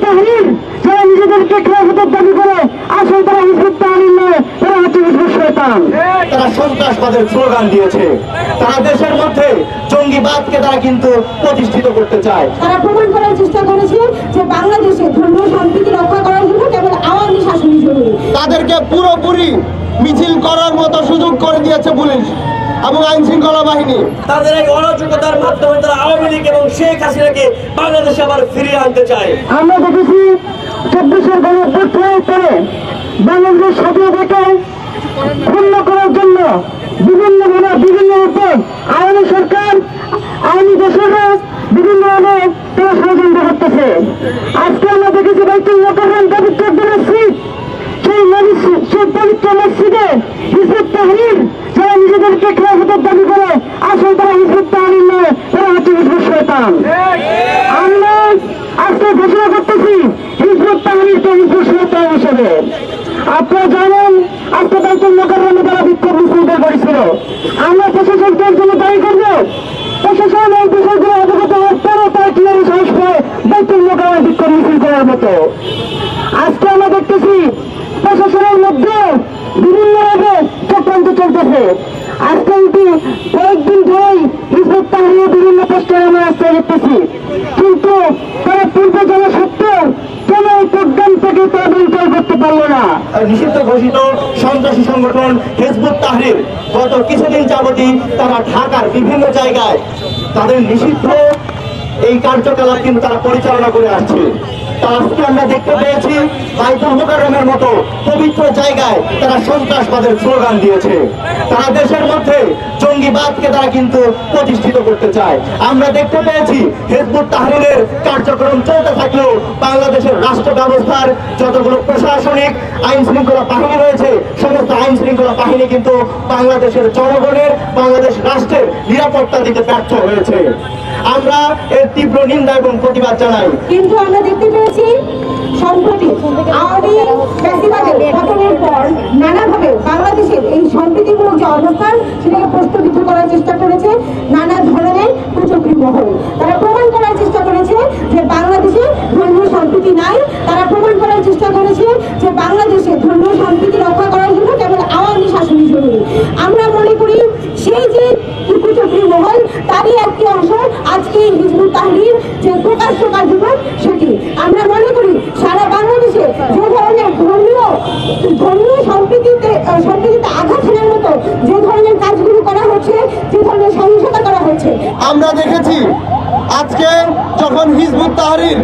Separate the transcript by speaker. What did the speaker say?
Speaker 1: Tahrir যারা নিজেদেরকে খেলাফতের দাবি করে আসলে তারা হিজবুত তাহরির নয়, তারা হচ্ছে হিজবুত শয়তান।
Speaker 2: তারা সন্ত্রাসবাদের স্লোগান দিয়েছে, তারা দেশের মধ্যে জঙ্গিবাদকে তারা কিন্তু প্রতিষ্ঠিত করতে চায়।
Speaker 3: তারা প্রমাণ করার চেষ্টা করেছে যে বাংলাদেশে ধর্মীয় সম্প্রীতি রক্ষা করার জন্য কেবল আওয়ামী শাসনই জরুরি।
Speaker 2: তাদেরকে পুরোপুরি মিছিল করার মতো সুযোগ করে দিয়েছে পুলিশ এবং আইন শৃঙ্খলা বাহিনী।
Speaker 4: তাদের এই অরাজকতার মাধ্যমে তারা আওয়ামী লীগ এবং শেখ হাসিনাকে বাংলাদেশে আবার ফিরিয়ে আনতে চায়।
Speaker 1: আমরা দেখেছি 24-এর গণঅভ্যুত্থানের পরে বাংলাদেশের স্বাধীনতাকে ক্ষুণ্ণ করার জন্য বিভিন্ন রূপে আওয়ামী সরকার, আওয়ামী দোসররা বিভিন্নভাবে তারা ষড়যন্ত্র করতেছে। আজকে আমরা দেখেছি বাইতুল মোকাররম পবিত্র মসজিদ, সেই পবিত্র মসজিদে হিজবুত তাহরির যারা নিজেদেরকে খেলাফতের দাবি করে আসলে তারা হিজবুত তাহরির নয়, তারা হচ্ছে হিজবুত শয়তান। আমরা আজকে ঘোষণা করতেছি হিজবুত তাহরিরকে হিজবুত শয়তান হিসেবে। আপনারা জানেন আজকে বাইতুল মোকাররমে তারা বিক্ষোভ মিছিল বের করেছিল। আমরা প্রশাসনকে জন্য দায়ী করব, প্রশাসন এই বিষয়গুলো অবগত হওয়ার পরও তারা কিভাবে সাহস পায় বাইতুল মোকাররমে বিক্ষোভ মিছিল করার মতো। আজকে আমরা দেখতেছি প্রশাসনের মধ্যে বিভিন্নভাবে চক্রান্ত চলতেছে। আজকে কয়েকদিন ধরেই হিজবুত তাহরিরের বিভিন্ন পোস্টার আমরা আসতে দেখতেছি, কিন্তু তারা পূর্ব জানা সত্ত্বেও কেন এই প্রোগ্রাম থেকে তারা বিলুপ্ত করতে পারলো না।
Speaker 2: নিষিদ্ধ ঘোষিত সন্ত্রাসী সংগঠন হিজবুত তাহরির গত কিছুদিন যাবতই তারা ঢাকার বিভিন্ন জায়গায় তাদের নিষিদ্ধ এই কার্যকলাপ কিন্তু তারা পরিচালনা করে আসছে। আজকে আমরা দেখতে পেয়েছি বাইতুল মোকাররমের মতো পবিত্র জায়গায় তারা সন্ত্রাসবাদের স্লোগান দিয়েছে, তারা দেশের মধ্যে জঙ্গিবাদকে তারা কিন্তু প্রতিষ্ঠিত করতে চায়। আমরা দেখতে পেয়েছি হিজবুত তাহরিরের কার্যক্রম চলতে থাকলেও বাংলাদেশের রাষ্ট্র ব্যবস্থার যতগুলো প্রশাসনিক আইন শৃঙ্খলা বাহিনী রয়েছে সমস্ত আইন শৃঙ্খলা বাহিনী কিন্তু বাংলাদেশের জনগণের, বাংলাদেশ রাষ্ট্রের নিরাপত্তা দিতে ব্যর্থ হয়েছে। আমরা এর তীব্র নিন্দা এবং প্রতিবাদ জানাই।
Speaker 3: কিন্তু আমরা দেখতে পেয়েছি সম্প্রতি আওয়ামী ফ্যাসিবাদের পতনের পর নানাভাবে বাংলাদেশের এই সম্প্রীতিমূলক যে অবস্থান সেটাকে প্রশ্নবিদ্ধ করার চেষ্টা করেছে নানা ধরনের কুচক্রী মহল। তারা প্রমাণ করার চেষ্টা করেছে যে বাংলাদেশে ধর্মীয় সম্প্রীতি নাই। তারা প্রমাণ করার চেষ্টা করেছে যে বাংলাদেশে ধর্মীয় সম্প্রীতি রক্ষা করার জন্য কেবল আওয়ামী শাসনই জরুরি। আমরা মনে করি সেই যে কুচক্রী মহল তারই একটি অংশ আজকে হিজবুত তাহরির যে প্রকাশ্য কার্যক্রম সেটি। আমরা মনে করি সারা বাংলাদেশে যে ধরনের ধর্মীয় সম্প্রীতিতে আঘাত হানার মতো যে ধরনের কাজগুলো করা হচ্ছে, যে ধরনের সহিংসতা করা হচ্ছে,
Speaker 2: আমরা দেখেছি আজকে যখন হিজবুত তাহরির